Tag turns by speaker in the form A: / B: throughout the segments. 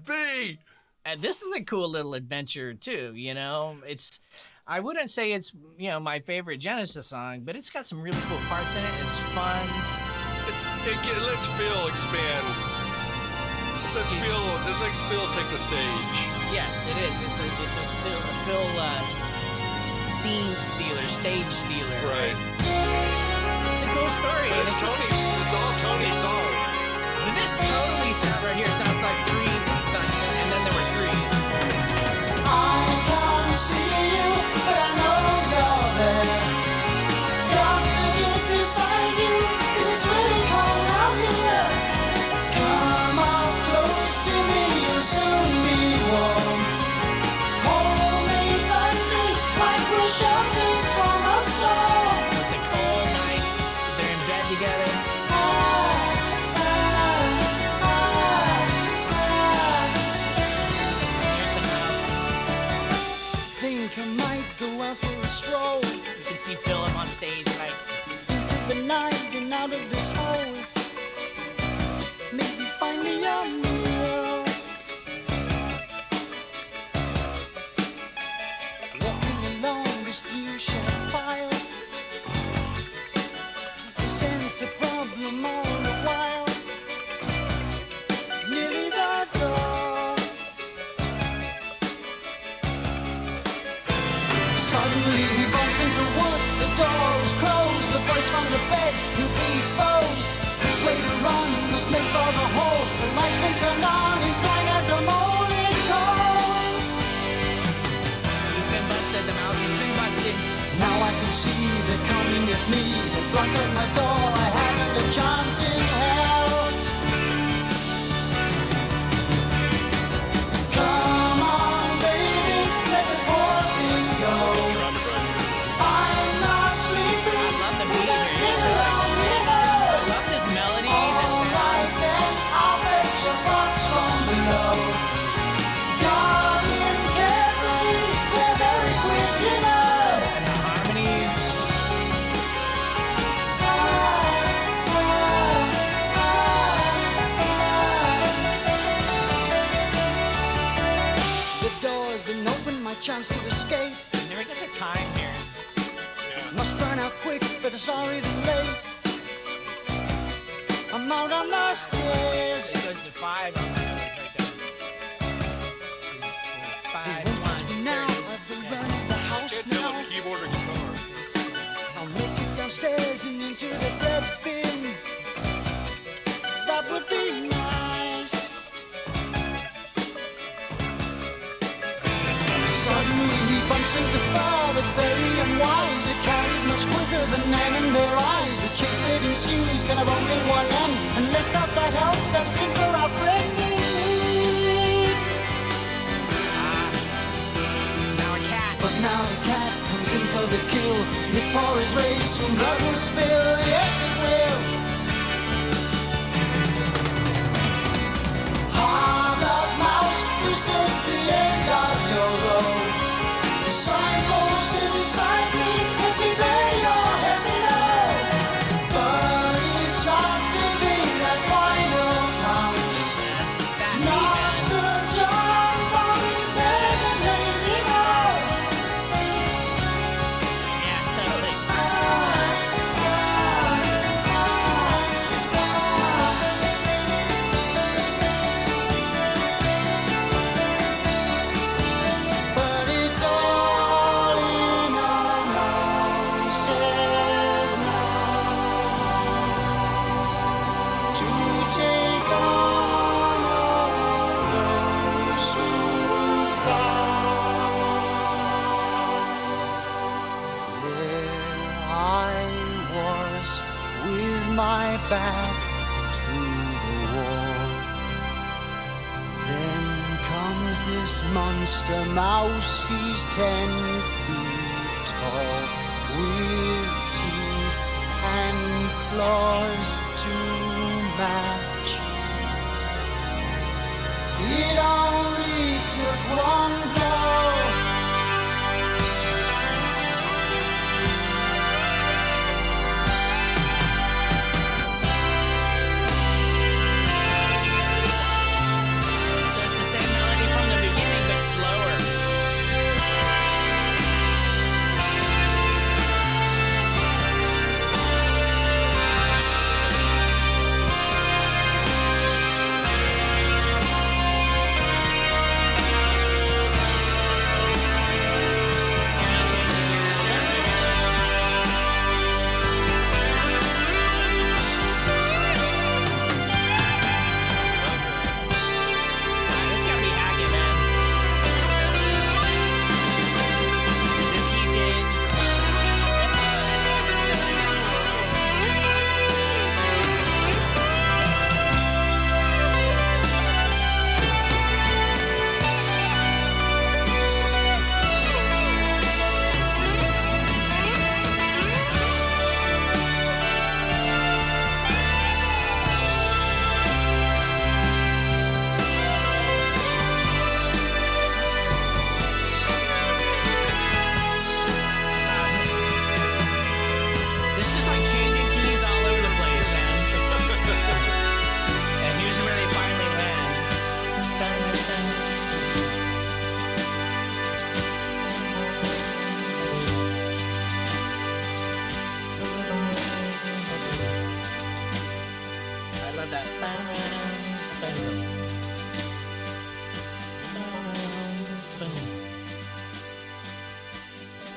A: be.
B: And this is a cool little adventure too. You know, I wouldn't say it's my favorite Genesis song, but it's got some really cool parts in it. It's fun.
A: It lets Phil expand. It lets Phil take the stage.
B: Yes, it is. It's a Phil scene stealer, stage stealer.
A: Right.
B: It's a cool story.
A: And it's all Tony's song.
B: This totally right here sounds like three, and then there were three.
C: I can't see you, but I know you're there. Got to get beside you, 'cause it's really cold out here. Come up close to me, you'll soon be warm. Hold me tightly, like we're sheltered from a storm.
B: So it's a cold night, they're in bed together.
C: I might go out for a stroll.
B: You can see Philip on stage, like
C: into the night and out of this hole. Maybe find me a meal. Walking along this new shed file. Sense a problem all the while. Nearly the door. Suddenly he bumps into wood, the door is closed, the voice from the bed, he'll be exposed. Which way to run, must make for the hole, the light's been turned on, he's blind as a molded coal.
B: He's been busted, the mouse has been busted.
C: Now I can see they're coming at me, they blocked at my door, I haven't a chance in hell. Come on baby, let the poor thing go. I'm not sleeping.
B: I love the beat here. I love this melody, this sound.
C: Alright then, I'll fetch a box from below. Guardian carefully, they're very quick, you know.
B: And the harmony.
C: The door's been opened, my chance to escape.
B: You never get the time here.
C: Must run out quick, but it's already late. I'm out on the stairs.
B: It goes to 5 on that right there. 5, 1,
C: Now
B: there it is.
C: I've been running the house
A: Can't tell
C: now.
A: if keyboard or guitar.
C: I'll make it downstairs and into the bread bin. That would be nice. Suddenly he bumps into fire that's very unwise. It carries much quicker than men in their eyes. The chase that ensues can have only one end. Unless outside help steps in for our friend in need.
B: Now a cat.
C: But now the cat comes in for the kill. His paw is raised, soon blood will spill. Yes, it will. Hard up, mouse. This is the end of your road. The signpost says inside me, let me bear your heavy load. But it's not to be that final promise. Not to John Bobby's head and lazy mode.
B: Yeah, totally.
C: But it's all in our noses now to take on all those who fall. There I was with my back to the wall. Then comes this monster mouse, he's 10 feet tall, with teeth and claws to match. It only took one blow.
B: So it's the same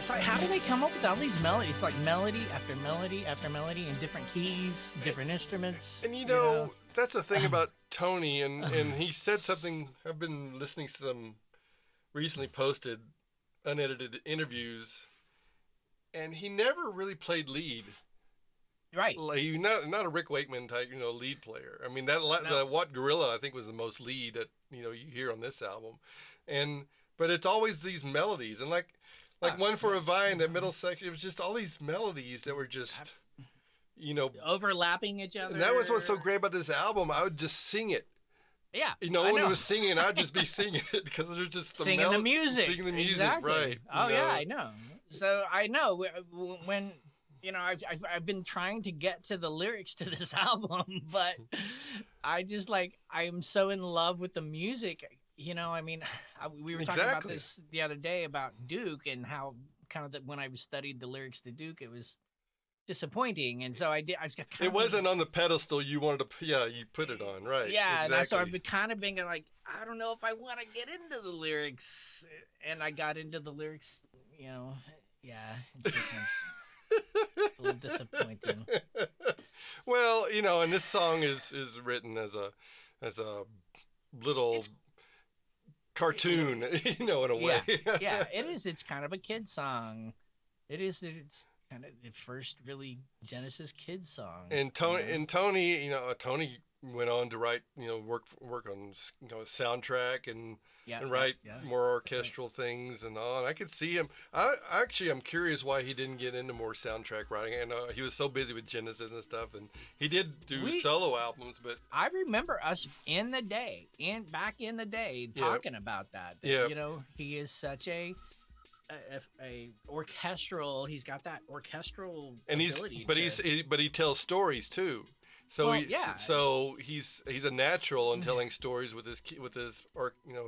B: It's like, how do they come up with all these melodies? It's like melody after melody after melody in different keys, different instruments.
A: And you know, that's the thing about Tony, and he said something. I've been listening to some recently posted unedited interviews, and he never really played lead.
B: Right.
A: Like, not a Rick Wakeman type, lead player. I mean, the What Gorilla, I think, was the most lead that you hear on this album, but it's always these melodies, and like One for a Vine, that middle section, it was just all these melodies that were just,
B: overlapping each other.
A: And that was what's so great about this album. I would just sing it.
B: Yeah.
A: No one was singing, I'd just be singing it because there's just
B: singing the music.
A: Singing the music,
B: exactly.
A: right.
B: Oh, yeah, I know. So I know when... I've been trying to get to the lyrics to this album, but I just I'm so in love with the music. We were talking about this the other day about Duke and how when I studied the lyrics to Duke, it was disappointing, and so I did.
A: It wasn't on the pedestal you wanted to. Yeah, you put it on, right?
B: Yeah,
A: exactly.
B: So I've been kind of being like, I don't know if I want to get into the lyrics, and I got into the lyrics. Yeah. It's a little disappointing.
A: Well, and this song is written as a little cartoon, in a way.
B: Yeah, it is. It's kind of a kid song. It is. It's kind of the first really Genesis kid song.
A: And Tony, Tony went on to write, work on, soundtrack and write more orchestral things and all. And I could see him. I'm curious why he didn't get into more soundtrack writing. I know he was so busy with Genesis and stuff, and he did do solo albums. But
B: I remember us back in the day talking about that. He is such a orchestral. He's got that orchestral ability.
A: But he tells stories too. So he's a natural in telling stories with his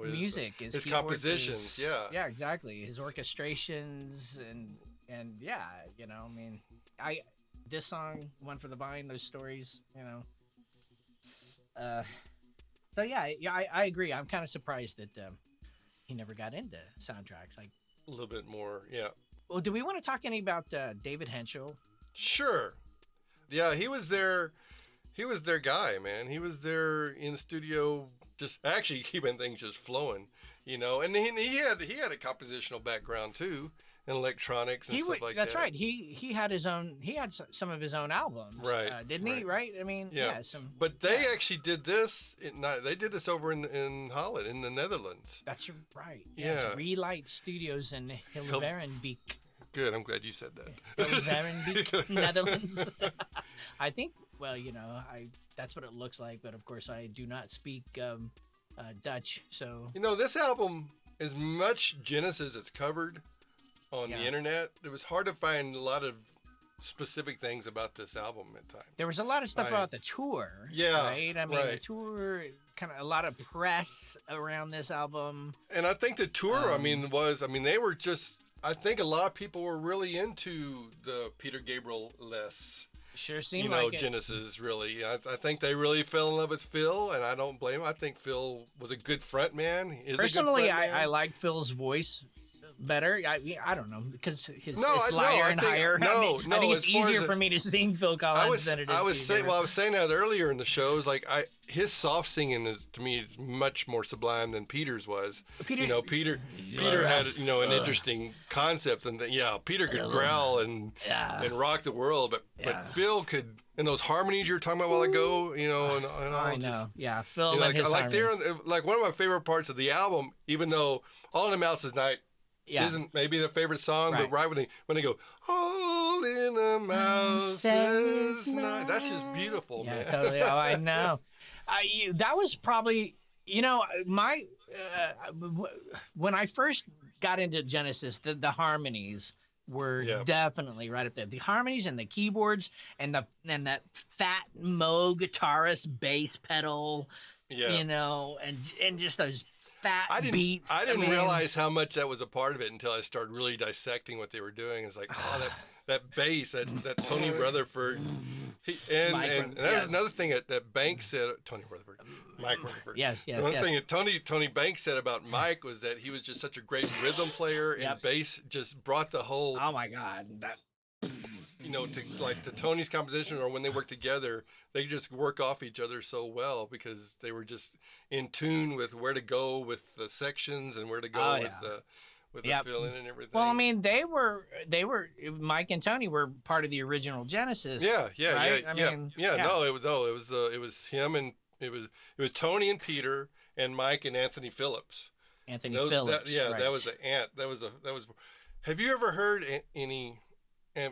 B: music,
A: his compositions.
B: Yeah, exactly. His orchestrations and this song, One for the Vine, those stories, So I agree. I'm kind of surprised that he never got into soundtracks. Like
A: a little bit more, yeah.
B: Well, do we want to talk any about David Renjeaux?
A: Sure. Yeah, he was there. He was their guy, man. He was there in the studio, just actually keeping things just flowing, and he had a compositional background too, and electronics and stuff like that.
B: That's right. He had his own. He had some of his own albums,
A: right?
B: Didn't he? Right. I mean, some.
A: But they actually did this. They did this over in Holland, in the Netherlands.
B: That's right.
A: Yeah.
B: Yes, Relight Studios in Hilverenbeek.
A: Good. I'm glad you said that.
B: Hilverenbeek, Netherlands. I think. Well, that's what it looks like, but of course I do not speak Dutch, so...
A: this album, as much Genesis as covered on the internet, it was hard to find a lot of specific things about this album at times.
B: There was a lot of stuff about the tour, right? I mean, the tour, kind of a lot of press around this album.
A: And I think the tour, they were just... I think a lot of people were really into the Peter Gabriel-less...
B: Sure seemed like
A: Genesis, really. I think they really fell in love with Phil, and I don't blame him. I think Phil was a good front man.
B: Personally, I liked Phil's voice better. I don't know, because it's lighter and higher. I think it's easier for me to sing Phil Collins than it is.
A: I was saying that earlier in the show. Is like his soft singing is, to me, is much more sublime than Peter's was. Peter had an interesting concept, and Peter could growl and rock the world, but Phil could. And those harmonies you were talking about a while ago,
B: I know. Yeah, Phil and his harmonies.
A: Like one of my favorite parts of the album, even though All in the Mouse's Night isn't maybe their favorite song, but right when they go, All in the Mouse's Night, that's just beautiful, man.
B: Yeah, totally. Oh, I know. That was probably, my when I first got into Genesis, the harmonies were definitely right up there. The harmonies and the keyboards and that fat Moog guitarist bass pedal, and just those fat beats.
A: I didn't realize how much that was a part of it until I started really dissecting what they were doing. It's like, oh, that bass, that Tony Rutherford. And that was another thing that Banks said. Tony Rutherford, Mike Rutherford.
B: Yes.
A: One thing that Tony Banks said about Mike was that he was just such a great rhythm player, and bass just brought the whole.
B: Oh my God, that.
A: To Tony's composition, or when they work together, they just work off each other so well because they were just in tune with where to go with the sections and where to go with the fill-in and everything.
B: Well, I mean, they were Mike and Tony were part of the original Genesis.
A: Yeah.
B: Right?
A: No, it was him, and it was Tony and Peter and Mike and Anthony Phillips.
B: Phillips.
A: Right. That was the ant. That was. Have you ever heard any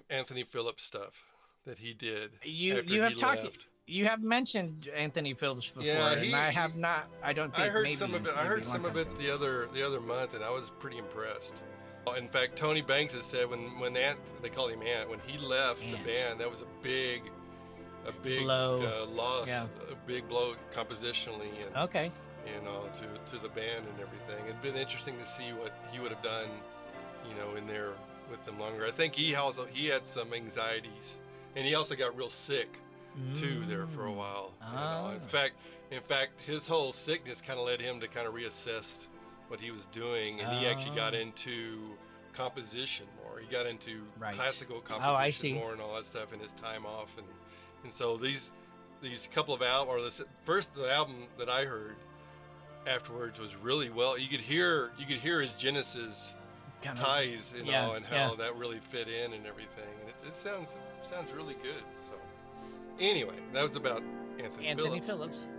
A: Anthony Phillips stuff that he did?
B: You have mentioned Anthony Phillips before, and I have not. I don't think.
A: I heard some of it. I heard some of it the other month, and I was pretty impressed. In fact, Tony Banks has said when Ant, they called him Ant, when he left the band, that was a big
B: blow.
A: Loss, a big blow compositionally, and to the band and everything. It'd been interesting to see what he would have done, in there with them longer. I think he had some anxieties, and he also got real sick too there for a while. In fact, his whole sickness kind of led him to kind of reassess what he was doing, and he actually got into composition more. He got into classical composition more and all that stuff in his time off, and so these couple of albums, or the album that I heard afterwards was really well. You could hear his Genesis ties, and how that really fit in and everything, and it sounds really good. So anyway, that was about Anthony Phillips.